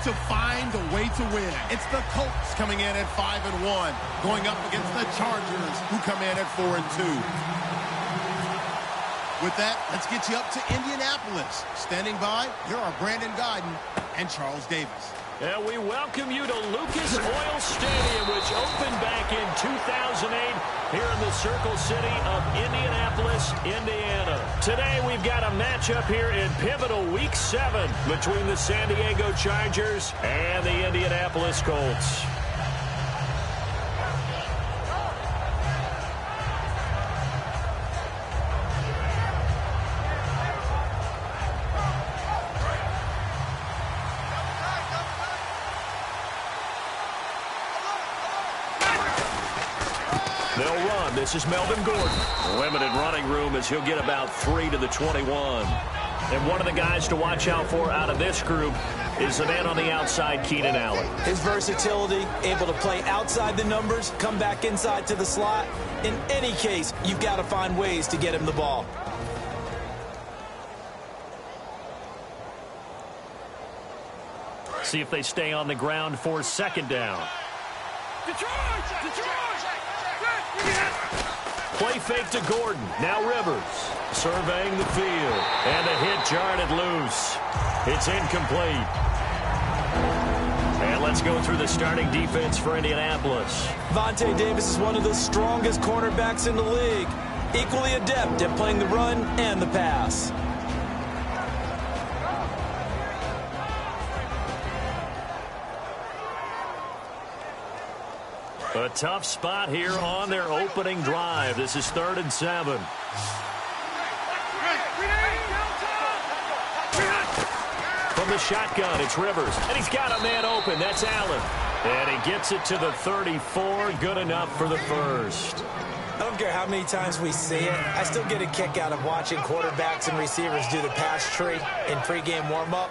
to find a way to win. It's the Colts coming in at 5-1, going up against the Chargers, who come in at 4-2. With that, let's get you up to Indianapolis. Standing by, here are Brandon Gaudin and Charles Davis. And we welcome you to Lucas Oil Stadium, which opened back in 2008 here in the Circle City of Indianapolis, Indiana. Today we've got a matchup here in pivotal Week 7 between the San Diego Chargers and the Indianapolis Colts. They'll run. This is Melvin Gordon. Limited running room as he'll get about 3 to the 21. And one of the guys to watch out for out of this group is the man on the outside, Keenan Allen. His versatility, able to play outside the numbers, come back inside to the slot. In any case, you've got to find ways to get him the ball. See if they stay on the ground for second down. Play fake to Gordon. Now Rivers surveying the field. And a hit jarred loose. It's incomplete. And let's go through the starting defense for Indianapolis. Vontae Davis is one of the strongest cornerbacks in the league. Equally adept at playing the run and the pass. A tough spot here on their opening drive. This is 3rd and 7. From the shotgun, it's Rivers. And he's got a man open. That's Allen. And he gets it to the 34. Good enough for the first. I don't care how many times we see it. I still get a kick out of watching quarterbacks and receivers do the pass tree in pregame warm-up.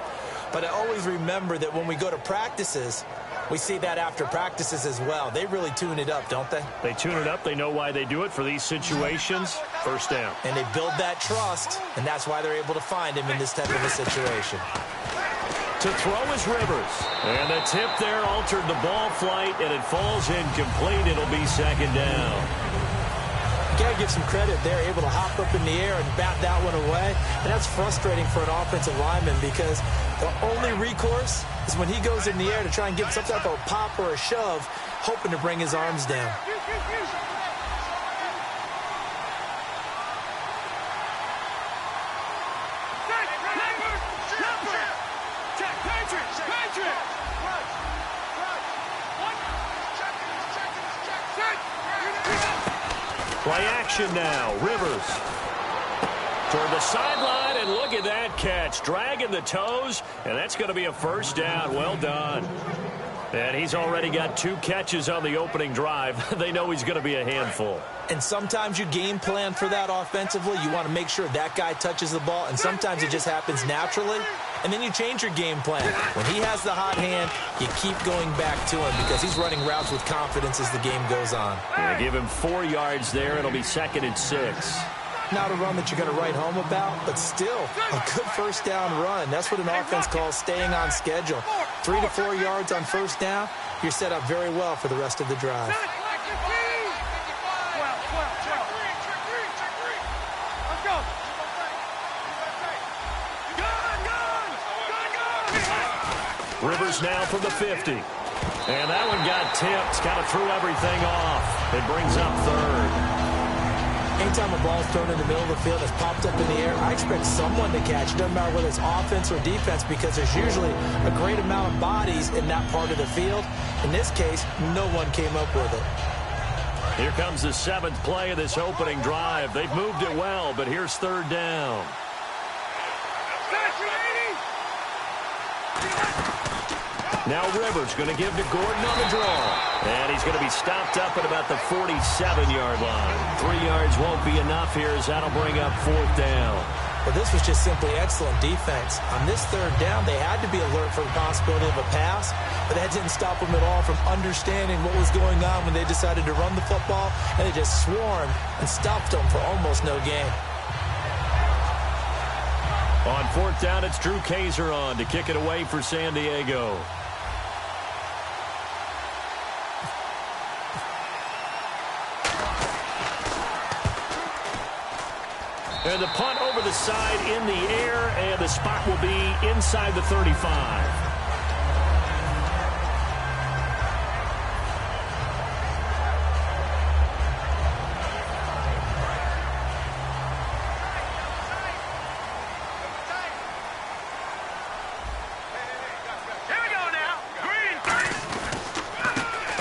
But I always remember that when we go to practices, we see that after practices as well. They really tune it up, don't they? They tune it up. They know why they do it for these situations. First down. And they build that trust, and that's why they're able to find him in this type of a situation. To throw is Rivers. And the tip there altered the ball flight, and it falls incomplete. It'll be second down. Got to give some credit. They're able to hop up in the air and bat that one away. And that's frustrating for an offensive lineman because the only recourse is when he goes in the air to try and get some type of pop or a shove, hoping to bring his arms down. Play action now. Rivers toward the sideline, and look at that catch. Dragging the toes, and that's going to be a first down. Well done. And he's already got 2 catches on the opening drive. They know he's going to be a handful. And sometimes you game plan for that offensively. You want to make sure that guy touches the ball, and sometimes it just happens naturally. And then you change your game plan. When he has the hot hand, you keep going back to him because he's running routes with confidence as the game goes on. Yeah, give him 4 yards there. It'll be 2nd and 6. Not a run that you're going to write home about, but still a good first down run. That's what an offense calls staying on schedule. 3 to 4 yards on first down, you're set up very well for the rest of the drive. Rivers now from the 50. And that one got tipped, kind of threw everything off. It brings up 3rd. Anytime a ball's thrown in the middle of the field that's popped up in the air, I expect someone to catch. It doesn't matter whether it's offense or defense because there's usually a great amount of bodies in that part of the field. In this case, no one came up with it. Here comes the 7th play of this opening drive. They've moved it well, but here's 3rd down. Now Rivers going to give to Gordon on the draw. And he's going to be stopped up at about the 47-yard line. 3 yards won't be enough here as that'll bring up 4th down. Well, this was just simply excellent defense. On this 3rd down, they had to be alert for the possibility of a pass, but that didn't stop them at all from understanding what was going on when they decided to run the football, and they just swarmed and stopped them for almost no gain. On fourth down, it's Drew Kaiser on to kick it away for San Diego. And the punt over the side in the air, and the spot will be inside the 35.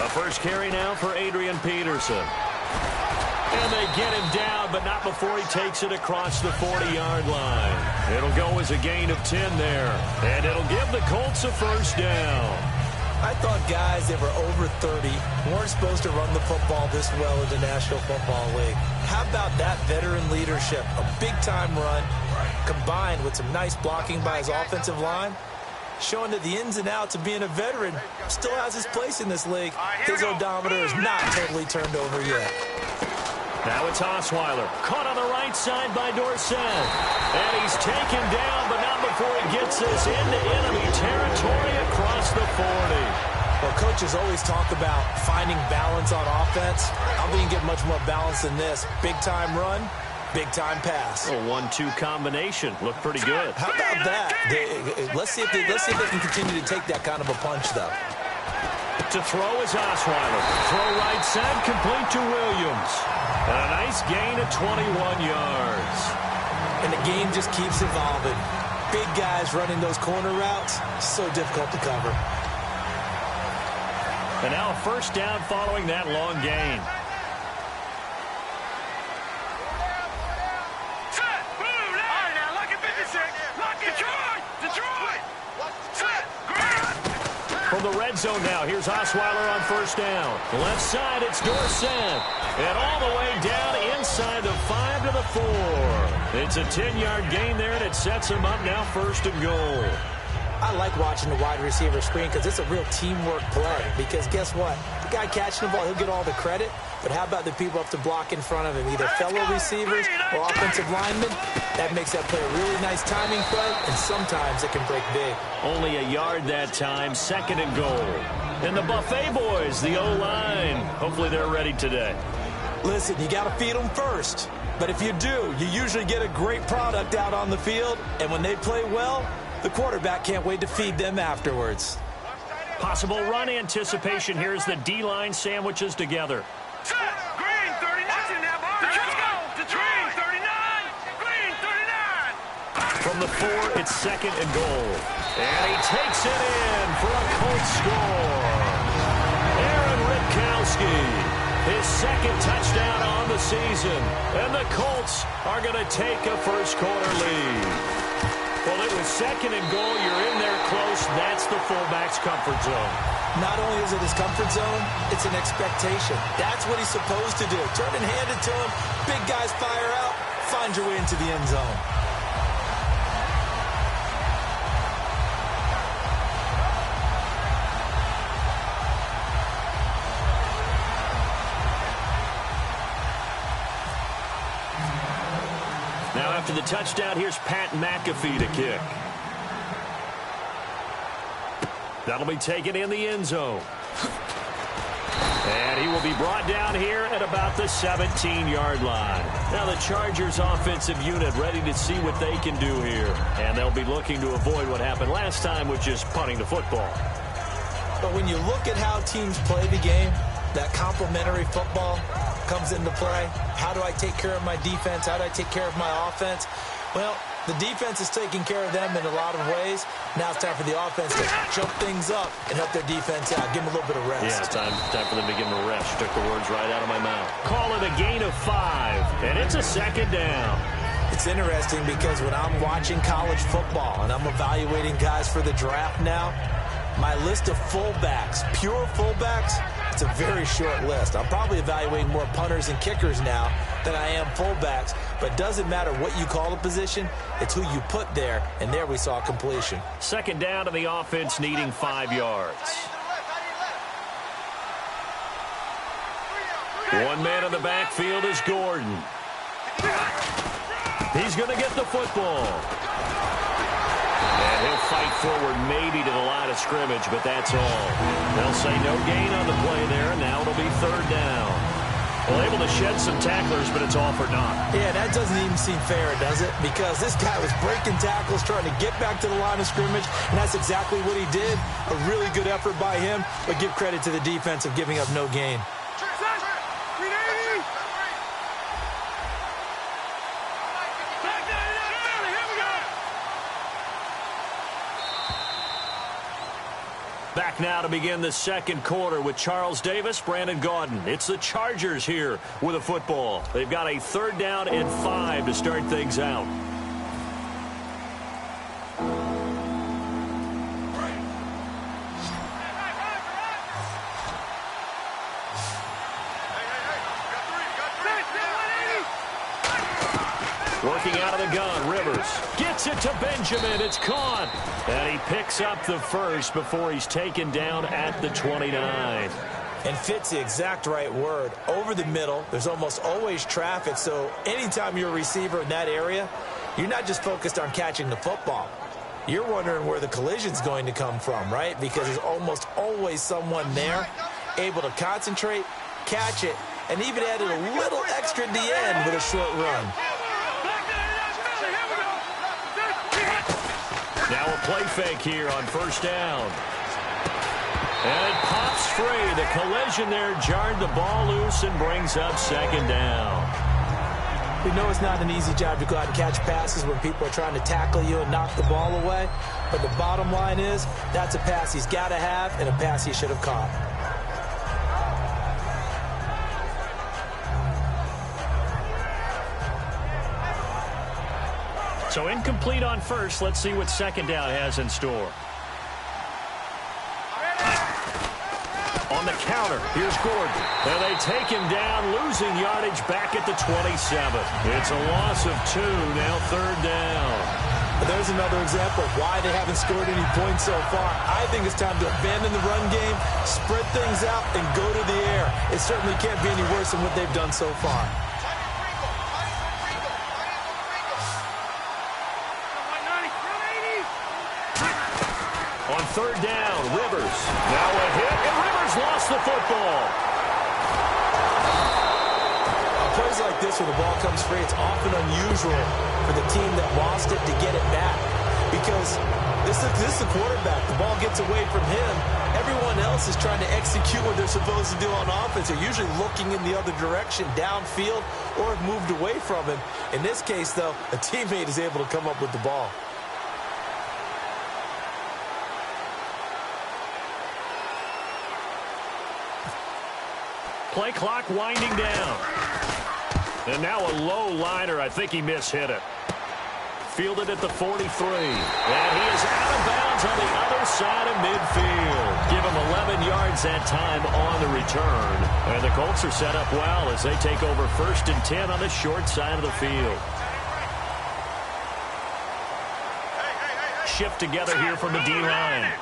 First carry now for Adrian Peterson. And they get him down, but not before he takes it across the 40-yard line. It'll go as a gain of 10 there, and it'll give the Colts a first down. I thought guys that were over 30 weren't supposed to run the football this well in the National Football League. How about that veteran leadership? A big-time run combined with some nice blocking by his offensive line, showing that the ins and outs of being a veteran still has his place in this league. His odometer is not totally turned over yet. Now it's Osweiler. Caught on the right side by Dorsett. And he's taken down, but not before he gets this into enemy territory across the 40. Well, coaches always talk about finding balance on offense. I don't think you get much more balance than this. Big-time run, big-time pass. A 1-2 combination. Looked pretty good. How about that? Let's see if they can continue to take that kind of a punch, though. To throw is Osweiler. Throw right side, complete to Williams. And a nice gain of 21 yards. And the game just keeps evolving. Big guys running those corner routes, so difficult to cover. And now a first down following that long gain. From the red zone now, here's Osweiler on first down. Left side, it's Dorsett. And all the way down inside the 5 to the 4. It's a 10-yard gain there, and it sets him up now first and goal. I like watching the wide receiver screen because it's a real teamwork play. Because guess what? The guy catching the ball, he'll get all the credit. But how about the people up to block in front of him, either fellow receivers or offensive linemen? That makes that play a really nice timing play, and sometimes it can break big. Only a yard that time, second and goal. And the Buffet boys, the O-line, hopefully they're ready today. Listen, you got to feed them first. But if you do, you usually get a great product out on the field. And when they play well, the quarterback can't wait to feed them afterwards. Possible run anticipation here as the D-line sandwiches together. Green 39. Let's go. Green 39. Green 39. From the 4, it's second and goal. And he takes it in for a Colts score. Aaron Ripkowski, his second touchdown on the season. And the Colts are going to take a first-quarter lead. Well, it was second and goal. You're in there close. That's the fullback's comfort zone. Not only is it his comfort zone, it's an expectation. That's what he's supposed to do. Turn and hand it to him. Big guys fire out. Find your way into the end zone. Now after the touchdown, here's Pat McAfee to kick. That'll be taken in the end zone. And he will be brought down here at about the 17-yard line. Now the Chargers offensive unit ready to see what they can do here. And they'll be looking to avoid what happened last time with just punting the football. But when you look at how teams play the game, that complementary football comes into play. How do I take care of my defense? How do I take care of my offense? Well, the defense is taking care of them in a lot of ways. Now it's time for the offense to jump things up and help their defense out. Give them a little bit of rest. Yeah, it's time for them to give them a rest. Took the words right out of my mouth. Call it a gain of 5, and it's a second down. It's interesting because when I'm watching college football and I'm evaluating guys for the draft now, my list of fullbacks, pure fullbacks, it's a very short list. I'm probably evaluating more punters and kickers now than I am fullbacks. But it doesn't matter what you call a position, it's who you put there, and there we saw completion. Second down to the offense needing 5 yards. One man in the backfield is Gordon. He's going to get the football. And he'll fight forward maybe to the line of scrimmage, but that's all. They'll say no gain on the play there, and now it'll be third down. Well, able to shed some tacklers, but it's all for naught. Yeah, that doesn't even seem fair, does it? Because this guy was breaking tackles, trying to get back to the line of scrimmage, and that's exactly what he did. A really good effort by him, but give credit to the defense of giving up no gain. Back now to begin the second quarter with Charles Davis, Brandon Gaudin. It's the Chargers here with a football. They've got a third down and 5 to start things out. Working out of the gun, Rivers gets it to Benjamin. It's caught. And he picks up the first before he's taken down at the 29. And fits the exact right word. Over the middle, there's almost always traffic, so anytime you're a receiver in that area, you're not just focused on catching the football. You're wondering where the collision's going to come from, right? Because there's almost always someone there able to concentrate, catch it, and even added a little extra at the end with a short run. Now a play fake here on first down. And it pops free. The collision there jarred the ball loose and brings up second down. We know it's not an easy job to go out and catch passes when people are trying to tackle you and knock the ball away. But the bottom line is, that's a pass he's got to have and a pass he should have caught. So incomplete on first. Let's see what second down has in store. On the counter, here's Gordon. And they take him down, losing yardage back at the 27. It's a loss of 2, now third down. There's another example of why they haven't scored any points so far. I think it's time to abandon the run game, spread things out, and go to the air. It certainly can't be any worse than what they've done so far. On third down, Rivers. Now a hit, and Rivers lost the football. On plays like this, when the ball comes free, it's often unusual for the team that lost it to get it back. Because this is the quarterback. The ball gets away from him. Everyone else is trying to execute what they're supposed to do on offense. They're usually looking in the other direction, downfield, or have moved away from him. In this case, though, a teammate is able to come up with the ball. Play clock winding down. And now a low liner. I think he mishit it. Fielded at the 43. And he is out of bounds on the other side of midfield. Give him 11 yards that time on the return. And the Colts are set up well as they take over 1st and 10 on the short side of the field. Shift together here from the D-line.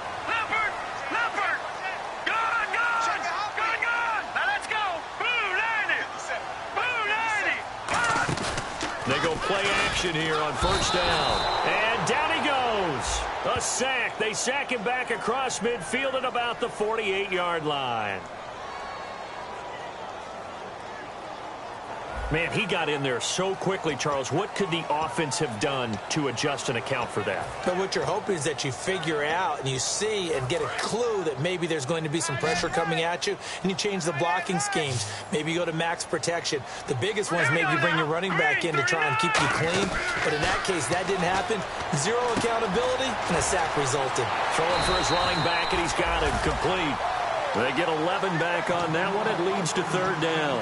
They go play action here on first down. And down he goes. A sack. They sack him back across midfield at about the 48-yard line. Man, he got in there so quickly, Charles. What could the offense have done to adjust and account for that? But what you're hoping is that you figure out and you see and get a clue that maybe there's going to be some pressure coming at you, and you change the blocking schemes. Maybe you go to max protection. The biggest one is maybe you bring your running back in to try and keep you clean. But in that case, that didn't happen. Zero accountability, and a sack resulted. Throwing for his running back, and he's got him complete. They get 11 back on that one. It leads to third down.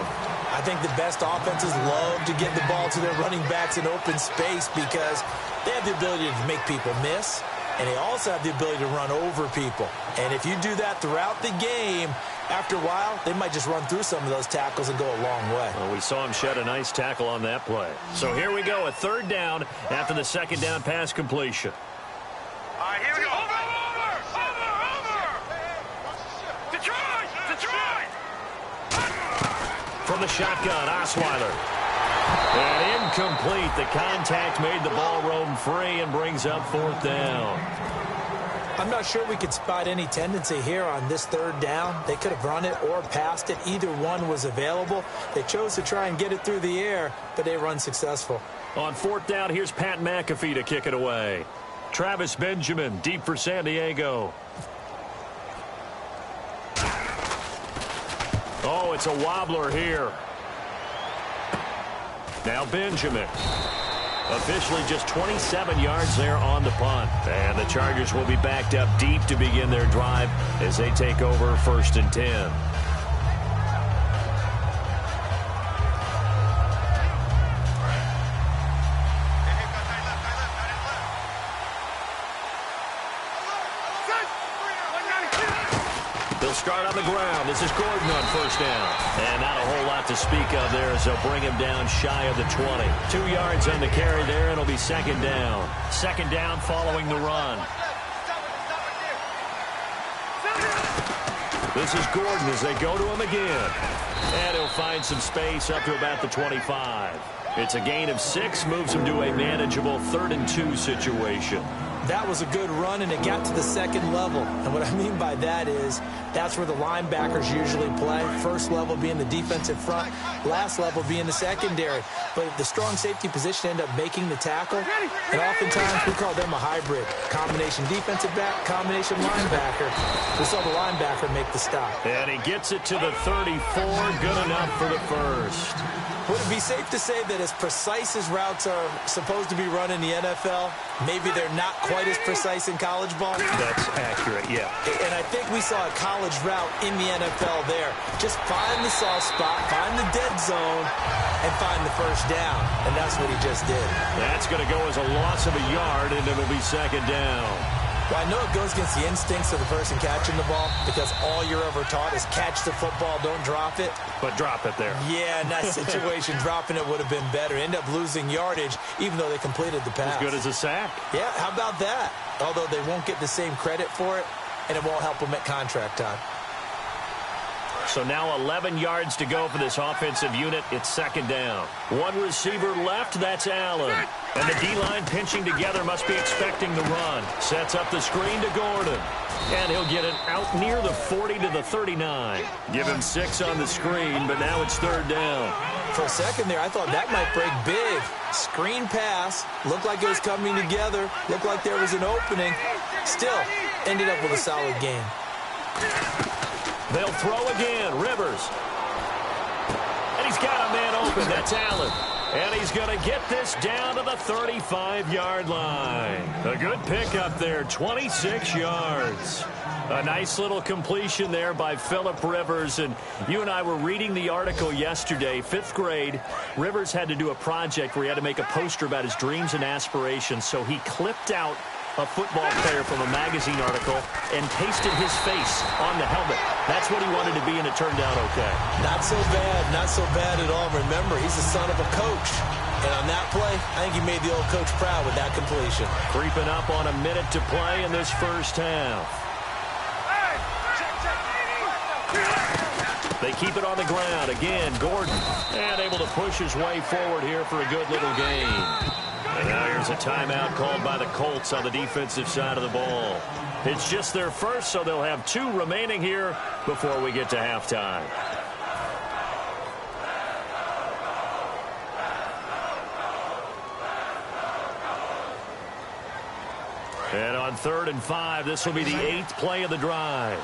I think the best offenses love to get the ball to their running backs in open space because they have the ability to make people miss, and they also have the ability to run over people. And if you do that throughout the game, after a while, they might just run through some of those tackles and go a long way. Well, we saw him shed a nice tackle on that play. So here we go, a third down after the second down pass completion. All right, here we go. Over! Detroit! From the shotgun, Osweiler. And incomplete. The contact made the ball roam free and brings up 4th down. I'm not sure we could spot any tendency here on this 3rd down. They could have run it or passed it. Either one was available. They chose to try and get it through the air, but they were unsuccessful. On 4th down, here's Pat McAfee to kick it away. Travis Benjamin, deep for San Diego. Oh, it's a wobbler here. Now Benjamin. Officially just 27 yards there on the punt. And the Chargers will be backed up deep to begin their drive as they take over 1st and 10. They'll start on the ground. This is Gordon on 1st down. And not a whole lot to speak of there as they'll bring him down shy of the 20. 2 yards on the carry there, and it'll be 2nd down. 2nd down following the run. This is Gordon as they go to him again. And he'll find some space up to about the 25. It's a gain of 6, moves him to a manageable 3rd and 2 situation. That was a good run, and it got to the 2nd level. And what I mean by that is that's where the linebackers usually play. 1st level being the defensive front, last level being the secondary. But the strong safety position ended up making the tackle. And oftentimes we call them a hybrid. Combination defensive back, combination linebacker. We saw the linebacker make the stop. And he gets it to the 34, good enough for the 1st. Would it be safe to say that as precise as routes are supposed to be run in the NFL, maybe they're not quite as precise in college ball? That's accurate, yeah. And I think we saw a college route in the NFL there. Just find the soft spot, find the dead zone, and find the 1st down. And that's what he just did. That's going to go as a loss of a yard, and it'll be 2nd down. Well, I know it goes against the instincts of the person catching the ball because all you're ever taught is catch the football, don't drop it. But drop it there. Yeah, in that situation, dropping it would have been better. End up losing yardage, even though they completed the pass. As good as a sack. Yeah, how about that? Although they won't get the same credit for it, and it won't help them at contract time. So now 11 yards to go for this offensive unit. It's 2nd down. One receiver left. That's Allen. And the D-line pinching together must be expecting the run. Sets up the screen to Gordon. And he'll get it out near the 40 to the 39. Give him 6 on the screen, but now it's 3rd down. For a second there, I thought that might break big. Screen pass. Looked like it was coming together. Looked like there was an opening. Still, ended up with a solid game. They'll throw again. Rivers. And he's got a man open. That's Allen. And he's going to get this down to the 35-yard line. A good pickup there, 26 yards. A nice little completion there by Phillip Rivers. And you and I were reading the article yesterday, 5th grade. Rivers had to do a project where he had to make a poster about his dreams and aspirations. So he clipped out a football player from a magazine article and pasted his face on the helmet. That's what he wanted to be, and it turned out okay. Not so bad at all. Remember, he's the son of a coach. And on that play, I think he made the old coach proud with that completion. Creeping up on a minute to play in this 1st half. They keep it on the ground. Again, Gordon. And able to push his way forward here for a good little gain. And now here's a timeout called by the Colts on the defensive side of the ball. It's just their 1st, so they'll have 2 remaining here before we get to halftime. And on 3rd and 5, this will be the 8th play of the drive.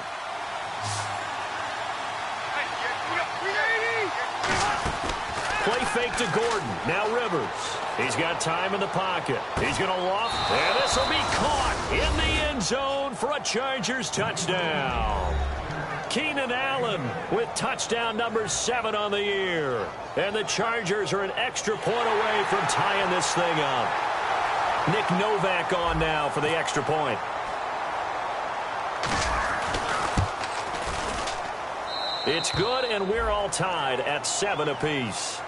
Play fake to Gordon. Now Rivers. He's got time in the pocket. He's going to loft. And this will be caught in the end zone for a Chargers touchdown. Keenan Allen with touchdown number 7 on the year. And the Chargers are an extra point away from tying this thing up. Nick Novak on now for the extra point. It's good, and we're all tied at 7 apiece.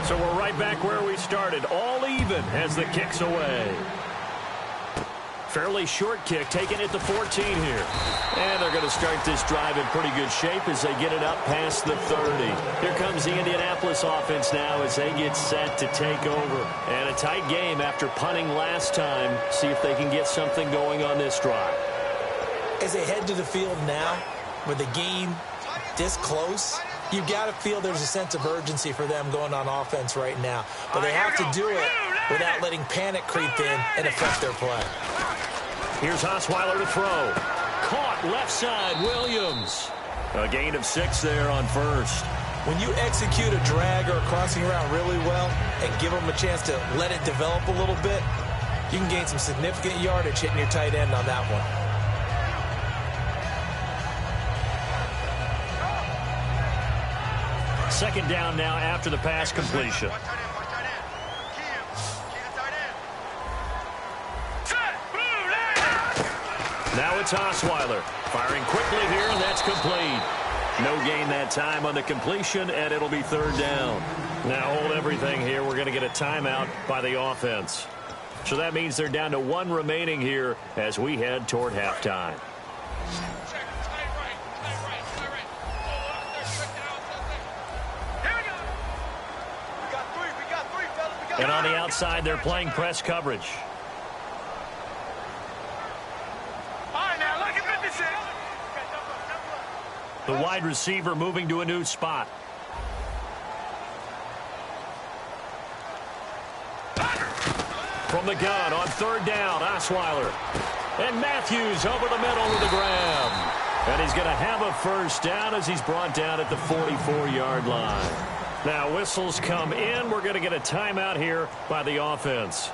So we're right back where we started, all even as the kick's away. Fairly short kick, taking it to 14 here. And they're going to start this drive in pretty good shape as they get it up past the 30. Here comes the Indianapolis offense now as they get set to take over. And a tight game after punting last time. See if they can get something going on this drive. As they head to the field now, with the game this close, you've got to feel there's a sense of urgency for them going on offense right now. But they have to do it without letting panic creep in and affect their play. Here's Osweiler to throw. Caught left side, Williams. A gain of 6 there on first. When you execute a drag or a crossing route really well and give them a chance to let it develop a little bit, you can gain some significant yardage hitting your tight end on that one. Second down now after the pass completion. Now it's Osweiler. Firing quickly here, and that's complete. No gain that time on the completion, and it'll be third down. Now hold everything here. We're going to get a timeout by the offense. So that means they're down to 1 remaining here as we head toward halftime. And on the outside, they're playing press coverage. The wide receiver moving to a new spot. From the gun on third down, Osweiler. And Matthews over the middle with the grab. And he's going to have a first down as he's brought down at the 44-yard line. Now whistles come in. We're going to get a timeout here by the offense.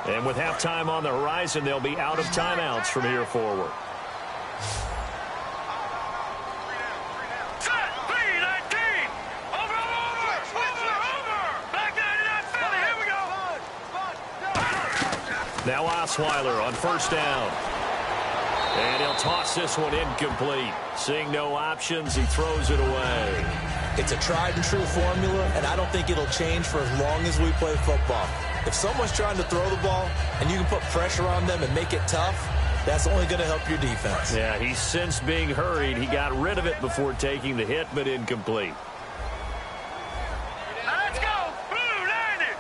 And with halftime on the horizon, they'll be out of timeouts from here forward. Now Osweiler on first down. And he'll toss this one incomplete. Seeing no options, he throws it away. It's a tried and true formula, and I don't think it'll change for as long as we play football. If someone's trying to throw the ball and you can put pressure on them and make it tough, that's only going to help your defense. Yeah, he's since being hurried. He got rid of it before taking the hit, but incomplete. Let's go! Blue, landed!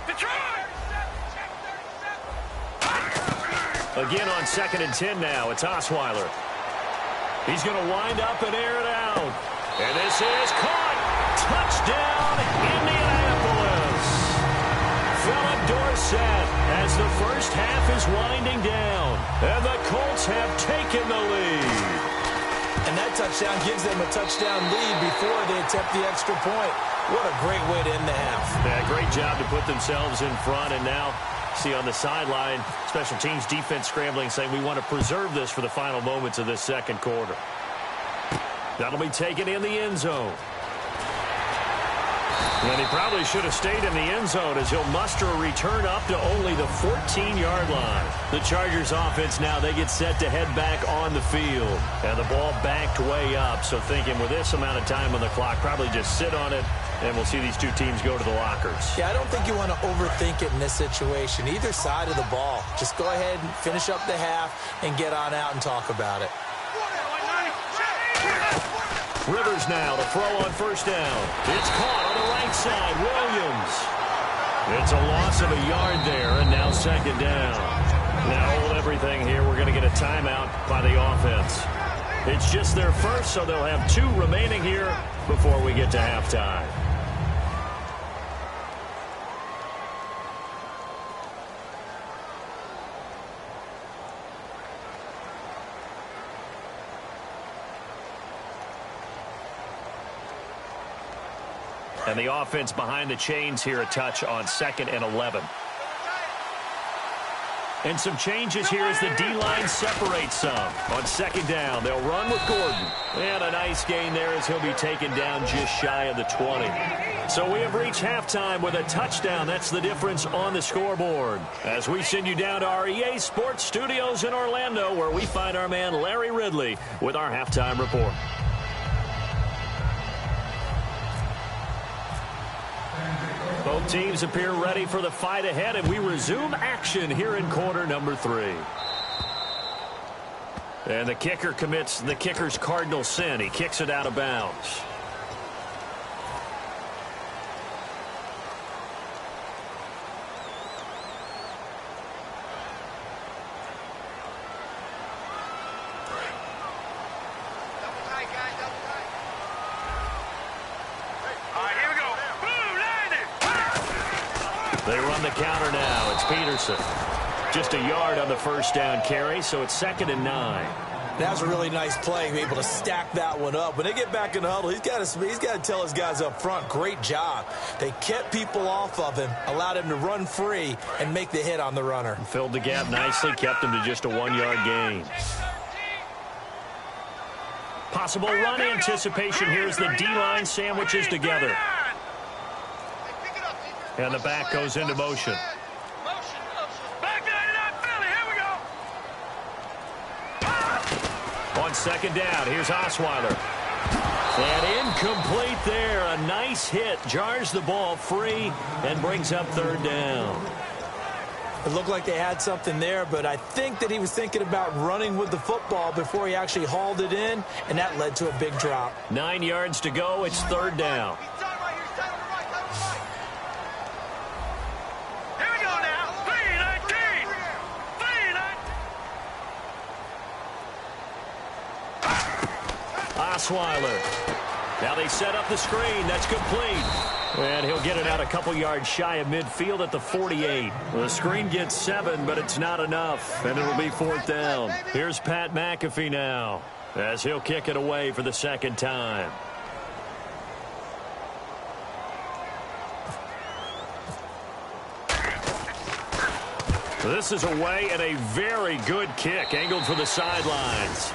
Detroit! Again on 2nd and 10 now. It's Osweiler. He's going to wind up and air it out. And this is caught. Touchdown, Indianapolis. Philip Dorsett as the first half is winding down. And the Colts have taken the lead. And that touchdown gives them a touchdown lead before they attempt the extra point. What a great way to end the half. Yeah, great job to put themselves in front. And now, see on the sideline, special teams defense scrambling, saying we want to preserve this for the final moments of this second quarter. That'll be taken in the end zone. And he probably should have stayed in the end zone as he'll muster a return up to only the 14-yard line. The Chargers offense now, they get set to head back on the field. And the ball backed way up, so thinking with this amount of time on the clock, probably just sit on it, and we'll see these two teams go to the lockers. Yeah, I don't think you want to overthink it in this situation. Either side of the ball. Just go ahead and finish up the half and get on out and talk about it. Rivers now to throw on first down. It's caught on the right side. Williams. It's a loss of a yard there, and now second down. Now hold everything here. We're going to get a timeout by the offense. It's just their first, so they'll have 2 remaining here before we get to halftime. And the offense behind the chains here, a touch on 2nd and 11. And some changes here as the D-line separates some. On 2nd down, they'll run with Gordon. And a nice gain there as he'll be taken down just shy of the 20. So we have reached halftime with a touchdown. That's the difference on the scoreboard. As we send you down to our EA Sports Studios in Orlando, where we find our man Larry Ridley with our halftime report. Teams appear ready for the fight ahead, and we resume action here in quarter number 3. And the kicker commits the kicker's cardinal sin. He kicks it out of bounds. They run the counter now. It's Peterson. Just a yard on the first down carry, so it's 2nd and 9. That was a really nice play, able to stack that one up. When they get back in the huddle, he's got to tell his guys up front, great job. They kept people off of him, allowed him to run free, and make the hit on the runner. Filled the gap nicely, kept him to just a 1-yard gain. Possible run anticipation. Here's the D-line sandwiches together. And the back goes into motion. On 2nd down, here's Osweiler. And incomplete there. A nice hit. Jars the ball free and brings up 3rd down. It looked like they had something there, but I think that he was thinking about running with the football before he actually hauled it in, and that led to a big drop. 9 yards to go. It's 3rd down. Osweiler. Now they set up the screen. That's complete. And he'll get it out a couple yards shy of midfield at the 48. The screen gets 7, but it's not enough. And it'll be 4th down. Here's Pat McAfee now, as he'll kick it away for the 2nd time. This is away and a very good kick, angled for the sidelines.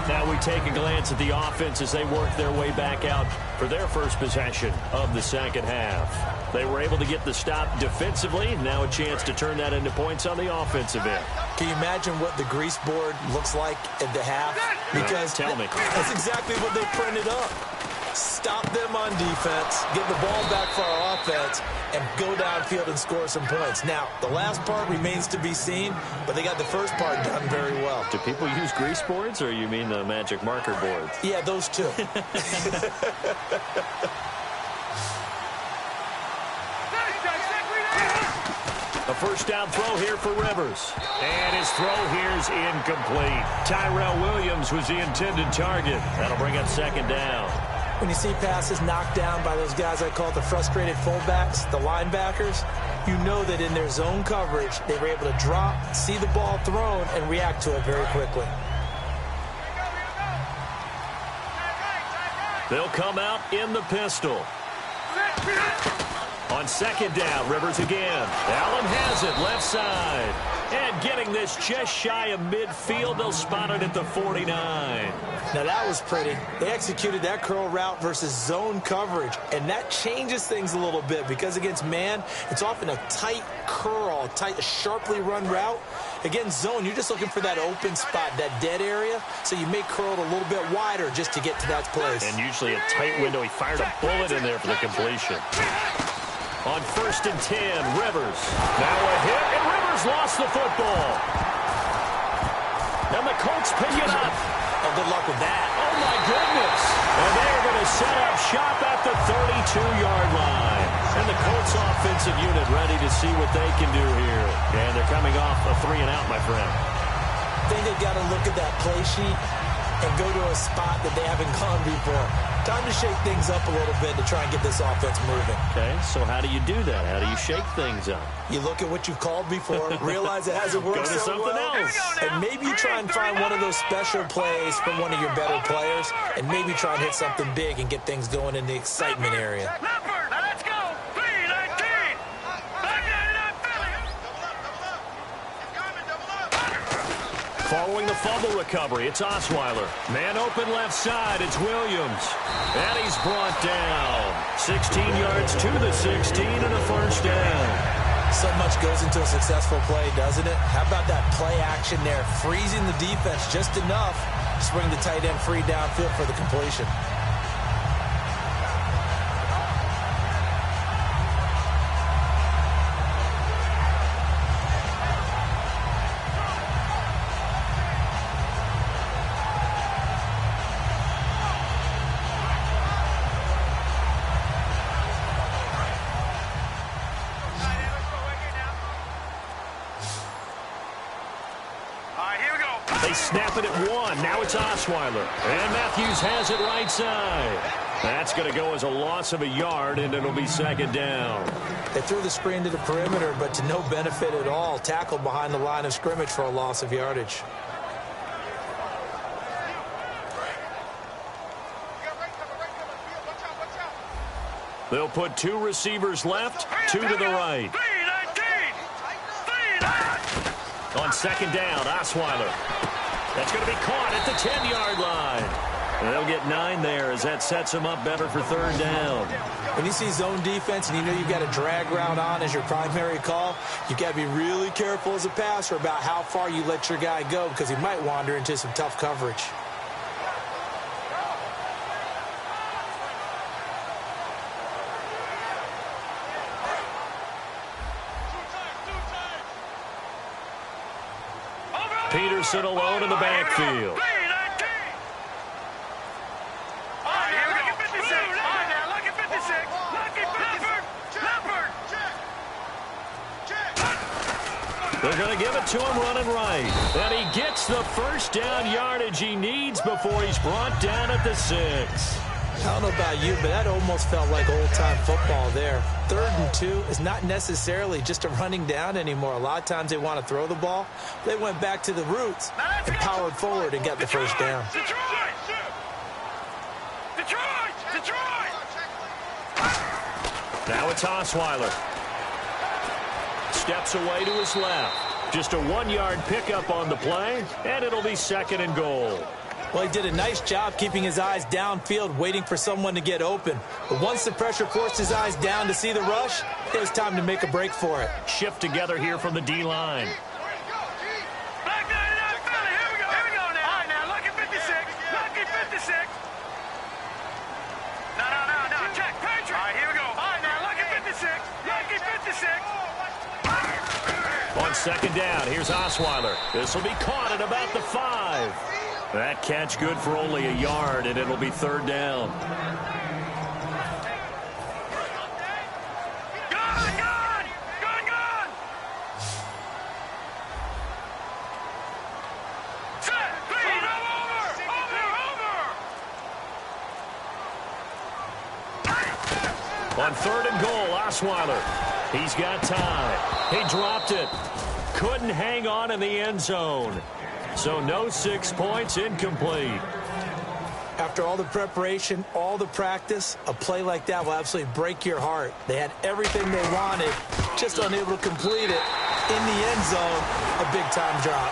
Now we take a glance at the offense as they work their way back out for their first possession of the 2nd half. They were able to get the stop defensively. Now a chance to turn that into points on the offensive end. Can you imagine what the grease board looks like at the half? Because tell me. That's exactly what they printed up. Stop them on defense, get the ball back for our offense, and go downfield and score some points. Now, the last part remains to be seen, but they got the first part done very well. Do people use grease boards, or you mean the magic marker boards? Yeah, those two. A first down throw here for Rivers. And his throw here's incomplete. Tyrell Williams was the intended target. That'll bring up 2nd down. When you see passes knocked down by those guys I call the frustrated fullbacks, the linebackers, you know that in their zone coverage, they were able to drop, see the ball thrown, and react to it very quickly. They'll come out in the pistol. On 2nd down, Rivers again. Allen has it, left side. And getting this just shy of midfield, they'll spot it at the 49. Now that was pretty. They executed that curl route versus zone coverage, and that changes things a little bit because against man, it's often a tight curl, tight, sharply run route. Against zone, you're just looking for that open spot, that dead area, so you may curl it a little bit wider just to get to that place. And usually a tight window. He fired a bullet in there for the completion. On 1st and 10, Rivers. Now a hit, and Rivers lost the football. And the Colts pick it up. Oh, good luck with that. Oh, my goodness. And they're going to set up shop at the 32-yard line. And the Colts offensive unit ready to see what they can do here. And they're coming off a 3-and-out, my friend. I think they've got to look at that play sheet and go to a spot that they haven't gone before. Time to shake things up a little bit to try and get this offense moving. Okay, so how do you do that? How do you shake things up? You look at what you've called before, realize it hasn't worked Go to so something well, else. and maybe you try and find one of those special plays from one of your better players, and maybe try and hit something big and get things going in the excitement area. Let's go. 3-19. Following the fumble recovery, it's Osweiler. Man open left side, it's Williams. And he's brought down. 16 yards to the 16 and a first down. So much goes into a successful play, doesn't it? How about that play action there? Freezing the defense just enough to bring the tight end free downfield for the completion. They snap it at 1. Now it's Osweiler. And Matthews has it right side. That's going to go as a loss of a yard, and it'll be second down. They threw the screen to the perimeter, but to no benefit at all. Tackled behind the line of scrimmage for a loss of yardage. They'll put 2 receivers left, 2 to the right. On second down, Osweiler. That's going to be caught at the 10-yard line. And they'll get 9 there as that sets them up better for third down. When you see zone defense and you know you've got a drag route on as your primary call, you've got to be really careful as a passer about how far you let your guy go because he might wander into some tough coverage. Peterson alone in the backfield. They're going to give it to him running right. And he gets the first down yardage he needs before he's brought down at the 6. I don't know about you, but that almost felt like old-time football there. 3rd and 2 is not necessarily just a running down anymore. A lot of times they want to throw the ball. They went back to the roots and powered forward and got the first down. Now it's Osweiler. Steps away to his left. Just a 1-yard pickup on the play, and it'll be second and goal. Well, he did a nice job keeping his eyes downfield, waiting for someone to get open. But once the pressure forced his eyes down to see the rush, it was time to make a break for it. Shift together here from the D-line. On second down, here's Osweiler. This will be caught at about the 5. That catch good for only a yard, and it'll be third down. On 3rd and goal, Osweiler. He's got time. He dropped it. Couldn't hang on in the end zone. So no 6 points, incomplete. After all the preparation, all the practice, a play like that will absolutely break your heart. They had everything they wanted, just unable to complete it. In the end zone, a big-time drop.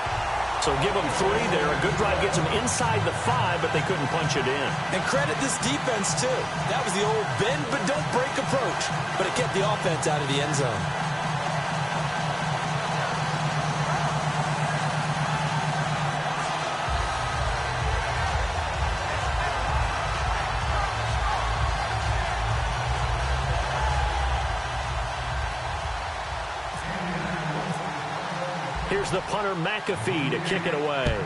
So give them 3 there. A good drive gets them inside the 5, but they couldn't punch it in. And credit this defense, too. That was the old bend but don't break approach, but it kept the offense out of the end zone. Here's the punter, McAfee, to kick it away.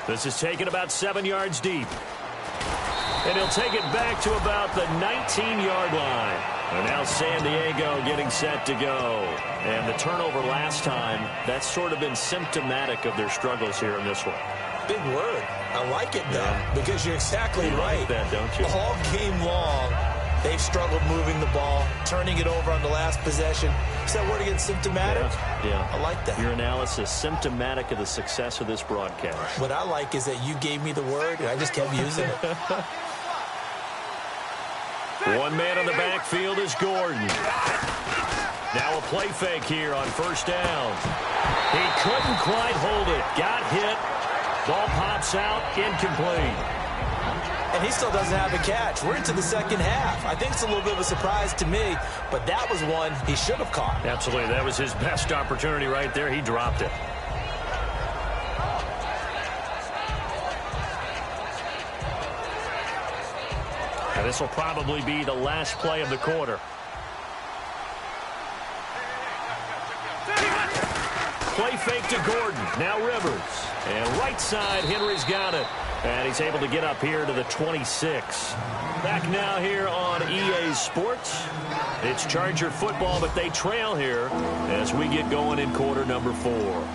This is taken about 7 yards deep. And he'll take it back to about the 19-yard line. And now San Diego getting set to go. And the turnover last time, that's sort of been symptomatic of their struggles here in this one. Big word. I like it, though, because you're exactly right. Like that, don't you? All game long, they've struggled moving the ball, turning it over on the last possession. Is that word again, symptomatic? Yeah. I like that. Your analysis, symptomatic of the success of this broadcast. What I like is that you gave me the word, and I just kept using it. One man on the backfield is Gordon. Now a play fake here on first down. He couldn't quite hold it. Got hit. Ball pops out, incomplete. And he still doesn't have a catch. We're into the second half. I think it's a little bit of a surprise to me, but that was one he should have caught. Absolutely. That was his best opportunity right there. He dropped it. And this will probably be the last play of the quarter. Play fake to Gordon. Now Rivers. And right side, Henry's got it. And he's able to get up here to the 26. Back now here on EA Sports. It's Charger football, but they trail here as we get going in quarter number 4.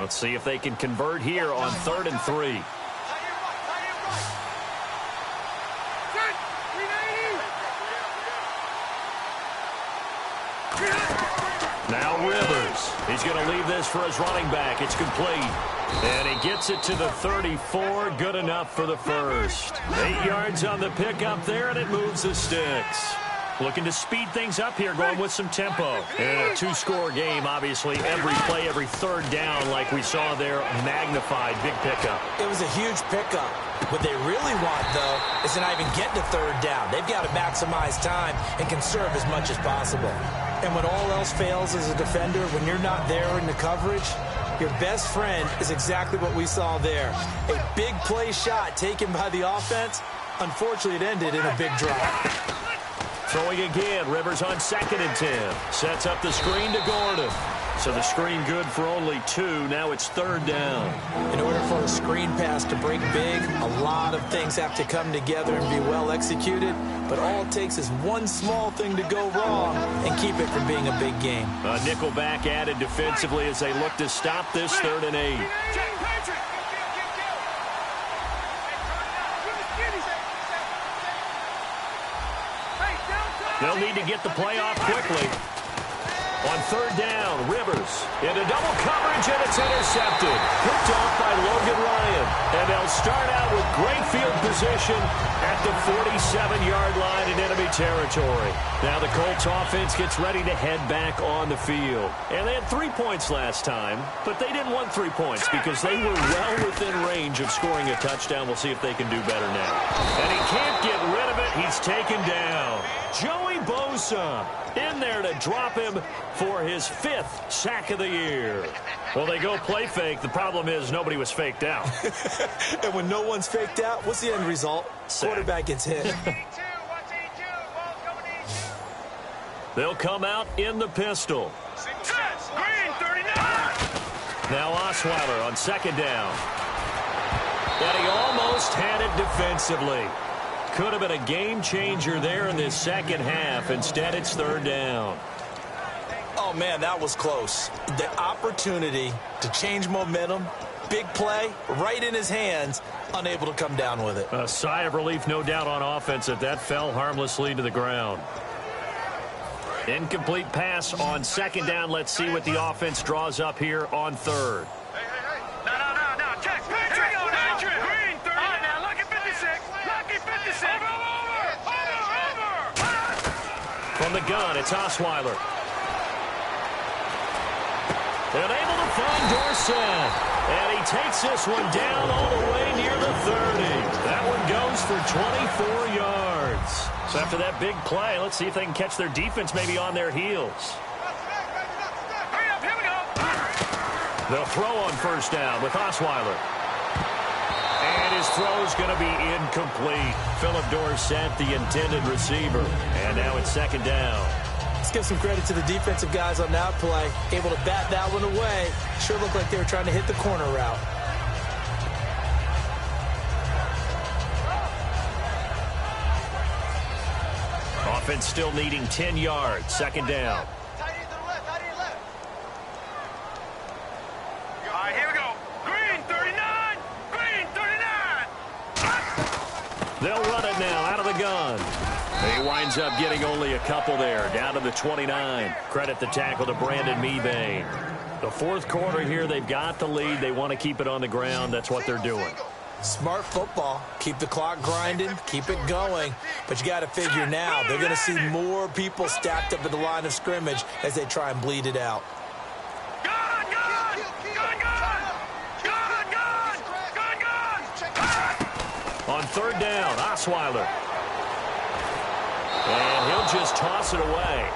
Let's see if they can convert here on 3rd and 3. Now Rivers. He's going to leave this for his running back. It's complete. And he gets it to the 34. Good enough for the first. 8 yards on the pickup there, and it moves the sticks. Looking to speed things up here, going with some tempo. In a 2-score game, obviously, every play, every third down, like we saw there, magnified, big pickup. It was a huge pickup. What they really want, though, is to not even get to 3rd down. They've got to maximize time and conserve as much as possible. And when all else fails as a defender, when you're not there in the coverage, your best friend is exactly what we saw there. A big play shot taken by the offense. Unfortunately, it ended in a big drop. Throwing again, Rivers on 2nd and 10. Sets up the screen to Gordon. So the screen good for only 2. Now it's 3rd down. In order for a screen pass to break big, a lot of things have to come together and be well executed. But all it takes is one small thing to go wrong and keep it from being a big game. A nickel back added defensively as they look to stop this 3rd and 8. They'll need to get the play off quickly. On 3rd down, Rivers into double coverage, and it's intercepted. Picked off by Logan Ryan. And they'll start out with great field position at the 47-yard line in enemy territory. Now the Colts offense gets ready to head back on the field. And they had 3 points last time, but they didn't want 3 points because they were well within range of scoring a touchdown. We'll see if they can do better now. And he can't get rid of it. He's taken down. Joey Bosa in there to drop him for his 5th sack of the year. Well, they go play fake. The problem is nobody was faked out. And when no one's faked out, what's the end result? Sack. Quarterback gets hit. They'll come out in the pistol. Green 39. Now Osweiler on 2nd down. And he almost had it defensively. Could have been a game changer there in this second half. Instead, it's 3rd down. Oh, man, that was close. The opportunity to change momentum, big play, right in his hands, unable to come down with it. A sigh of relief, no doubt, on offense that fell harmlessly to the ground. Incomplete pass on 2nd down. Let's see what the offense draws up here on 3rd. No. Check. Here we go now. Green 30. All right, now, lucky 56. Lucky 56. Over. From the gun, it's Osweiler. And able to find Dorsett. And he takes this one down all the way near the 30. That one goes for 24 yards. So after that big play, let's see if they can catch their defense maybe on their heels. Hurry up, here we go. They'll throw on 1st down with Osweiler. And his throw's going to be incomplete. Philip Dorsett, the intended receiver. And now it's 2nd down. Let's give some credit to the defensive guys on that play. Able to bat that one away. Sure looked like they were trying to hit the corner route. Offense still needing 10 yards. 2nd down. All right, here we go. Green 39. Green 39. They'll run it now out of the gun. He winds up getting only a couple there, down to the 29. Credit the tackle to Brandon Mebane. The 4th quarter here, they've got the lead. They want to keep it on the ground. That's what they're doing. Smart football. Keep the clock grinding. Keep it going. But you got to figure now, they're going to see more people stacked up at the line of scrimmage as they try and bleed it out. Gun. On 3rd down, Osweiler. And he'll just toss it away.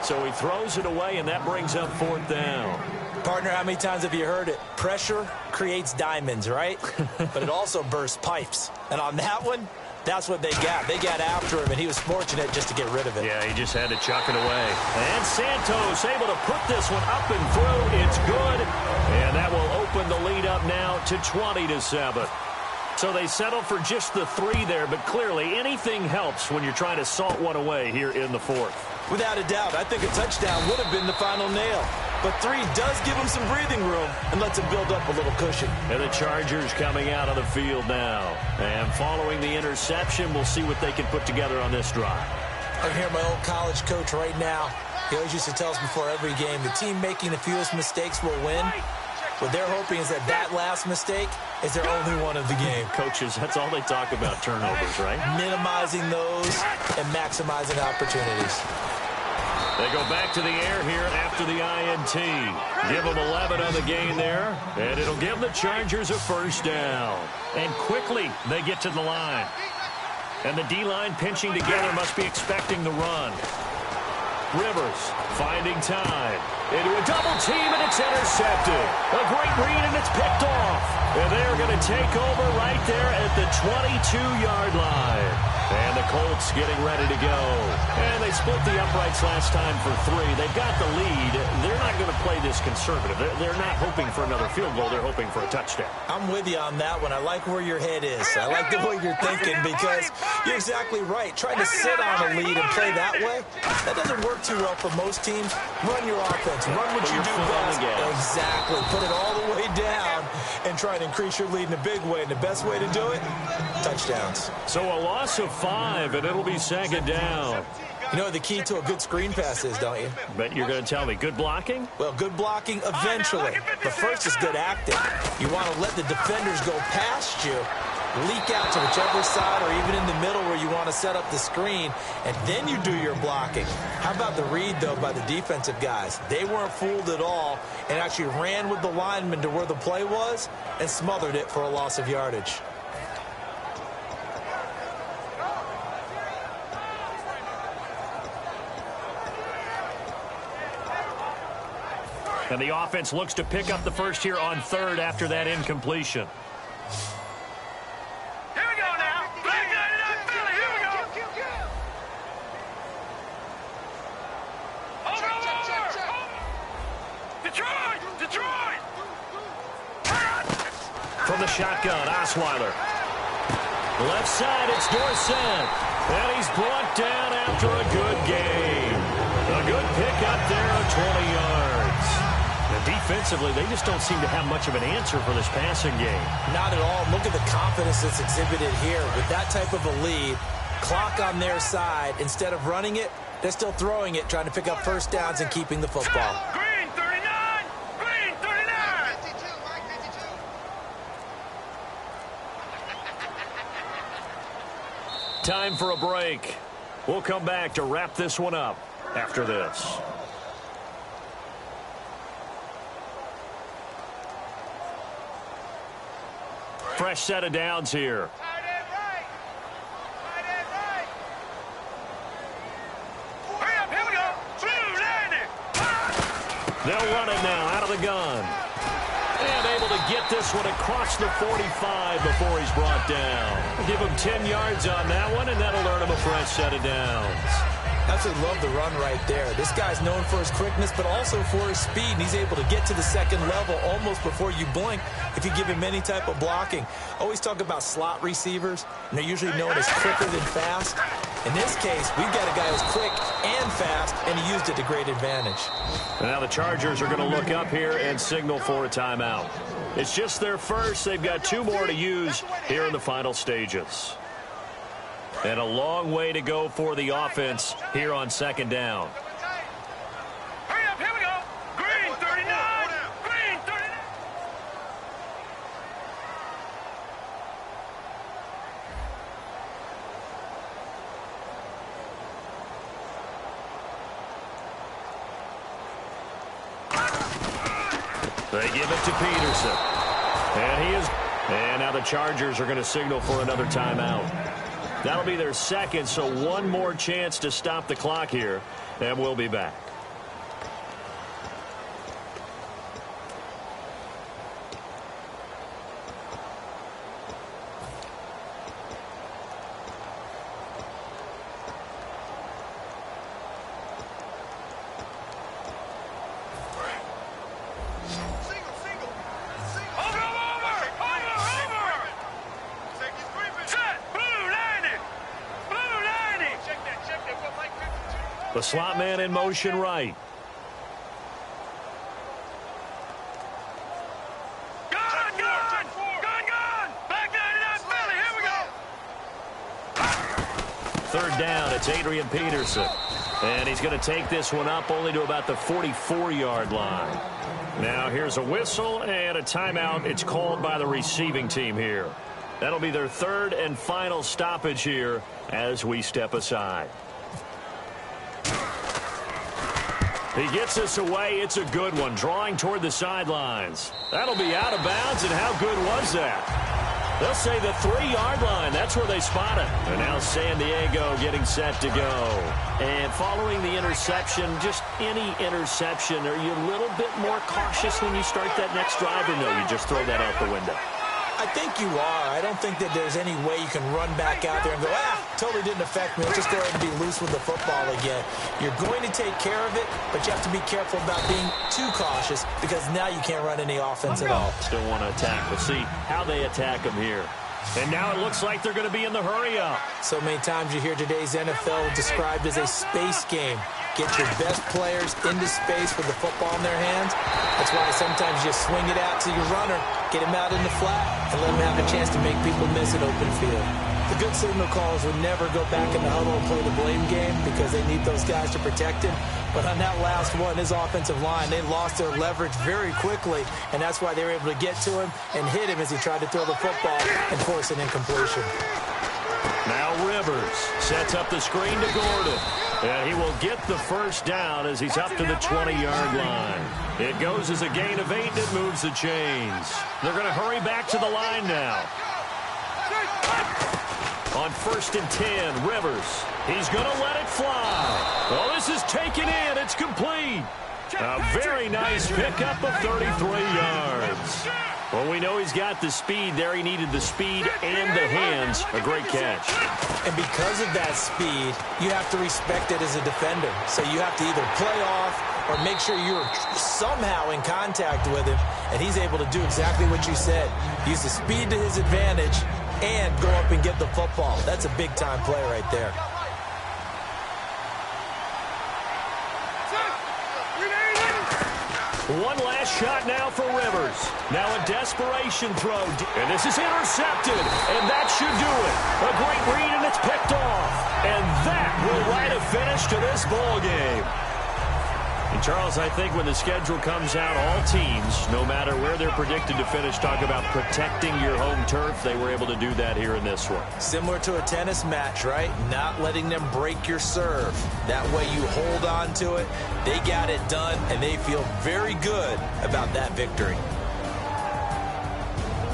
So he throws it away, and that brings up 4th down. Partner, how many times have you heard it? Pressure creates diamonds, right? But it also bursts pipes. And on that one, that's what they got. They got after him, and he was fortunate just to get rid of it. Yeah, he just had to chuck it away. And Santos able to put this one up and through. It's good. And that will open the lead up now to 20-7. So they settle for just the 3 there, but clearly anything helps when you're trying to salt one away here in the 4th. Without a doubt, I think a touchdown would have been the final nail. But 3 does give him some breathing room and lets him build up a little cushion. And the Chargers coming out of the field now. And following the interception, we'll see what they can put together on this drive. I hear my old college coach right now. He always used to tell us before every game, the team making the fewest mistakes will win. What they're hoping is that last mistake is their only one of the game. Coaches, that's all they talk about, turnovers, right? Minimizing those and maximizing opportunities. They go back to the air here after the INT. Give them 11 on the game there, and it'll give the Chargers a 1st down. And quickly, they get to the line. And the D-line pinching together must be expecting the run. Rivers finding time. Into a double team, and it's intercepted. A great read, and it's picked off. And they're going to take over right there at the 22-yard line. And the Colts getting ready to go. And they split the uprights last time for 3. They've got the lead. They're not going to play this conservative. They're not hoping for another field goal. They're hoping for a touchdown. I'm with you on that one. I like where your head is. I like the way you're thinking because you're exactly right. Trying to sit on a lead and play that way, that doesn't work too well for most teams. Run your offense. Run what you do best. Exactly. Put it all the way down and try to increase your lead in a big way. And the best way to do it, touchdowns. So a loss of 5, and it'll be 2nd down. You know what the key to a good screen pass is, don't you? Bet you're going to tell me. Good blocking? Well, good blocking eventually. But first is good acting. You want to let the defenders go past you, leak out to whichever side or even in the middle where you want to set up the screen, and then you do your blocking. How about the read, though, by the defensive guys? They weren't fooled at all and actually ran with the lineman to where the play was and smothered it for a loss of yardage. And the offense looks to pick up the first here on 3rd after that incompletion. Here we go now. Black line it up, Philly. Here we go. Over. Detroit. From the shotgun, Osweiler. Left side, it's Dorsett. And he's brought down after a good game. A good pick up there of 20 yards. Defensively, they just don't seem to have much of an answer for this passing game. Not at all. Look at the confidence that's exhibited here. With that type of a lead, clock on their side, instead of running it, they're still throwing it, trying to pick up first downs and keeping the football. Green 39. Green 39. Time for a break. We'll come back to wrap this one up after this. Fresh set of downs here. Hurry up, here we go. Blue landing. They'll run it now out of the gun. And able to get this one across the 45 before he's brought down. Give him 10 yards on that one, and that'll earn him a fresh set of downs. Absolutely love the run right there. This guy's known for his quickness, but also for his speed. And he's able to get to the second level almost before you blink if you give him any type of blocking. Always talk about slot receivers, and they're usually known as quicker than fast. In this case, we've got a guy who's quick and fast, and he used it to great advantage. And now the Chargers are going to look up here and signal for a timeout. It's just their first. They've got 2 more to use here in the final stages. And a long way to go for the offense here on 2nd down. Hurry up, here we go. Green 39. Green 39. They give it to Peterson. And he is. And now the Chargers are going to signal for another timeout. That'll be their second, so one more chance to stop the clock here, and we'll be back. The slot man in motion right. Gone! Back 99 Philly, here we go! Third down, it's Adrian Peterson. And he's going to take this one up only to about the 44-yard line. Now here's a whistle and a timeout. It's called by the receiving team here. That'll be their third and final stoppage here as we step aside. He gets us away. It's a good one, drawing toward the sidelines. That'll be out of bounds, and how good was that? They'll say the 3-yard line. That's where they spot it. And now San Diego getting set to go. And following the interception, just any interception, are you a little bit more cautious when you start that next drive, or no, you just throw that out the window? I think you are. I don't think that there's any way you can run back out there and go, totally didn't affect me. Let's just go ahead and be loose with the football again. You're going to take care of it, but you have to be careful about being too cautious because now you can't run any offense at all. Still want to attack. We'll see how they attack them here. And now it looks like they're going to be in the hurry-up. So many times you hear today's NFL described as a space game. Get your best players into space with the football in their hands. That's why sometimes you swing it out to your runner, get him out in the flat, and let him have a chance to make people miss an open field. The good signal callers would never go back in the huddle and play the blame game because they need those guys to protect him. But on that last one, his offensive line, they lost their leverage very quickly, and that's why they were able to get to him and hit him as he tried to throw the football and force an incompletion. Now Rivers sets up the screen to Gordon. And he will get the first down as he's up to the 20-yard line. It goes as a gain of 8, and it moves the chains. They're going to hurry back to the line now. On 1st and 10, Rivers. He's going to let it fly. Well, this is taken in. It's complete. A very nice pickup of 33 yards. Well, we know he's got the speed there. He needed the speed and the hands. A great catch. And because of that speed, you have to respect it as a defender. So you have to either play off or make sure you're somehow in contact with him. And he's able to do exactly what you said. Use the speed to his advantage and go up and get the football. That's a big-time play right there. One last shot now for Rivers. Now a desperation throw. And this is intercepted. And that should do it. A great read, and it's picked off. And that will write a finish to this ball game. And Charles, I think when the schedule comes out, all teams, no matter where they're predicted to finish, talk about protecting your home turf. They were able to do that here in this one. Similar to a tennis match, right? Not letting them break your serve. That way you hold on to it. They got it done, and they feel very good about that victory.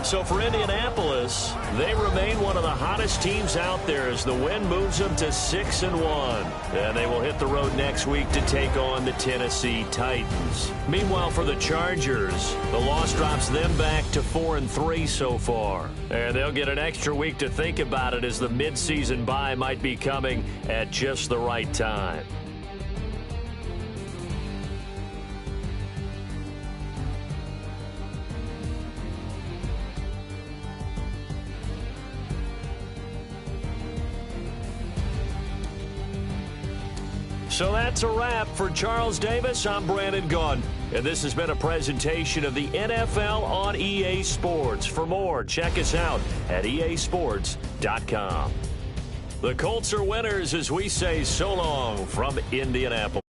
So for Indianapolis, they remain one of the hottest teams out there as the win moves them to 6-1. And they will hit the road next week to take on the Tennessee Titans. Meanwhile, for the Chargers, the loss drops them back to 4-3 so far. And they'll get an extra week to think about it as the midseason bye might be coming at just the right time. So that's a wrap for Charles Davis. I'm Brandon Gunn, and this has been a presentation of the NFL on EA Sports. For more, check us out at easports.com. The Colts are winners as we say so long from Indianapolis.